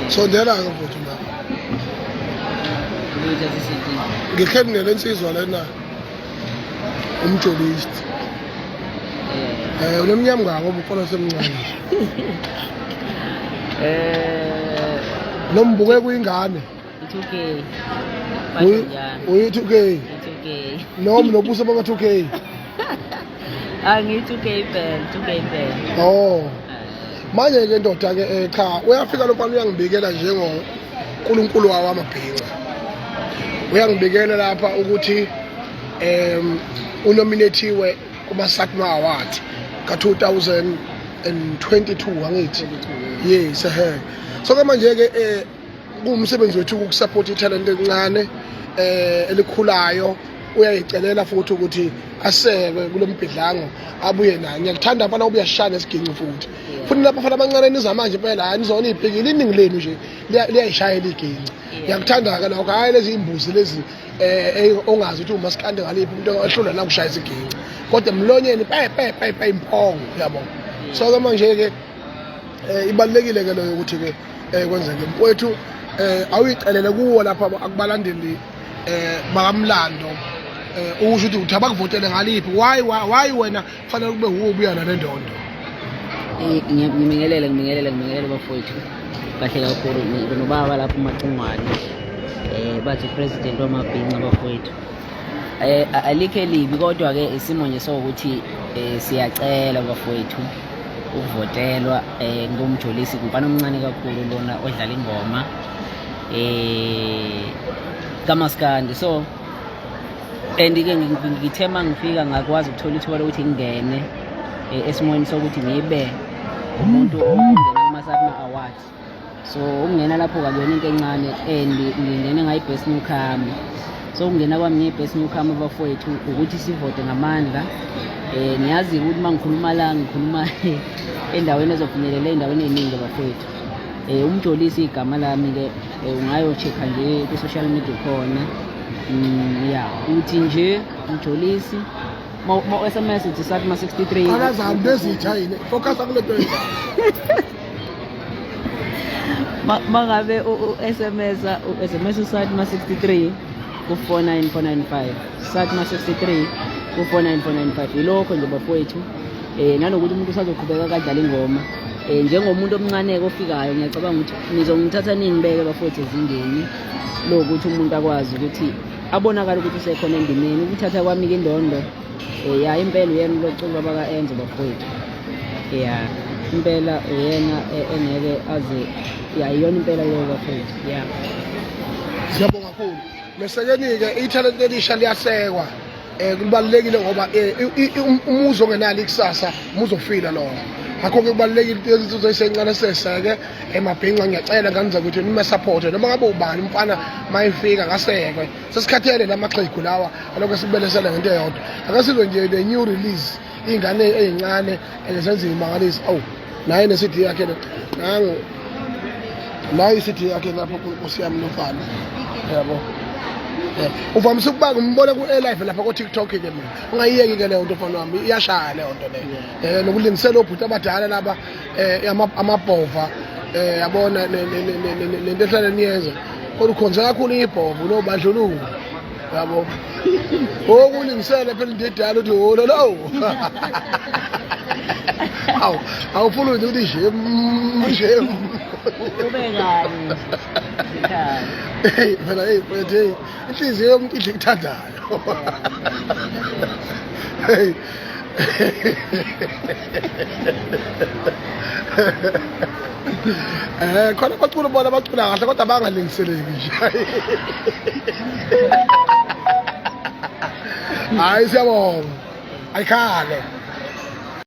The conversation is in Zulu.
sondela ke mfowethu la ngikhethe lensizwa lena umjolist unomnyama ngako ubufana semncane nombuke kuyingane 2K uyi 2K noma nobuso baba 2K angi 2K pen oh manje ke ndoda ke cha uyafika lo mfana uyangibikela njengoNkulunkulu wamabhinqa uyangibikela lapha ukuthi unominatiwe kuma SATMA Awards ka 2022 angithi yes so ke manje ke kumsebenzi wethu ukusupport italent encane elikhulayo uyayicelela futhi ukuthi asekwe kulombhidlango abuye naye ngiyakuthanda abana ubuyashana esiginci futhi lapha bafana abancane nizamanje phela hayi nizona ibhekile iningi lenu nje liyayishayela iginci ngiyakuthanda ke lokho hayi lezi imbuzi lezi ongazi ukuthi umasikande ngaliphi umuntu ohlula la kushaya iginci kodwa emlonyeni pe imphongo uyabona so ke manje ke ibalekile ke leyo ukuthi ke kwenzeke mfowethu awuyicelele kuwo lapha akubalandeli bakamlando usho ukuthi abakuvotele ngaliphi why wena kufanele kube ubuya nalendonto ngibingelele bafowethu kahle kakhulu nobaba lapha uMacingwane bathi president wamabhinqa bafowethu alikho elibi kodwa ke isimo nje sokuthi siyacela bafowethu ukuvotelwa ngomjolisi kumfana omncane kakhulu lona odlala ingoma kaMaskandi so and-ke ngithema ngifika ngakwazi ukuthola ithuba lokuthi ngingene esimweni sokuthi ngibe umuntu ongena kuma-SATMA Awards so ukungena lapho kakuyona into encane and ngingene ngayi-best newcomer so ukungena kwami ngiyi-best newcomer bafowethu ukuthi sivote ngamandla niyazi ukuthi uma ngikhuluma la ngikhuluma endaweni ezofinyelela endaweni eningi bafowethu umjolisi igama lami-ke ungayo-check-a nje kwi-social media khona ya uthi nje umjolisi ma-SMS uthi SATMA 63 akazahambe ezithayile focus kule nto mangabe u-SMS u-SATMA 63 ku-49495 SATMA 63 ku-49495 ilokho nje bafowethu nanokuthi umuntu usazoqhubeka kadlala ingoma njengomuntu omncane ofikayo ngiyacabanga ukuthi nizongithatha ningibeke bafowethu ezingeni lokuthi umuntu akwazi ukuthi abonakala ukuthi usekhona endimeni ukuthatha kwami indondo ya impela uyena loculo baka-Enzo bafowethu ya impela uyena engeke aze ya iyona impela leyo bafowethu ya siyabonga kakhulu mesekeni-ke ithalente elisha liyasekwa kubalulekile ngoba umuzi ongenalo ikusasa umuzofila lowo ngakho-ke kubalulekile izinto zoyisencane seseke emabhinqa ngiyacela nganza ukuthi nime-support-e noma ngabe ubani umfana mayifika ngasekwe sesikhathele lamaxhegu lawa alokho esibelesela ngento eyodwa akasizwe nje le-new release iy'ngane ey'ncane zenza iy'mangalisi naye ne-CD yakhe nayo i-CD yakhe lapho kunkosi yami nomfana yabo uvamise ukuba ngimbone ku-live lapha ko-TikTok-ke mina ungayiyeki-ke leyo nto mfana wami iyashaya leyo nto leyo nokulingisela obhuti abadala laba amabhova yabona lento ehlale niyenza kodwa ukhonze kakhulu ibhovu nobandlululo yabo okulingisele phela into edala uthi hololo awufuna ukuthi shem ube kabi phela mfethu inhliziyo yomuntu idla ikuthandayo khona abacula bona bacula kahle kodwa bangalingiseleki nje hayi siyabonga ayikhale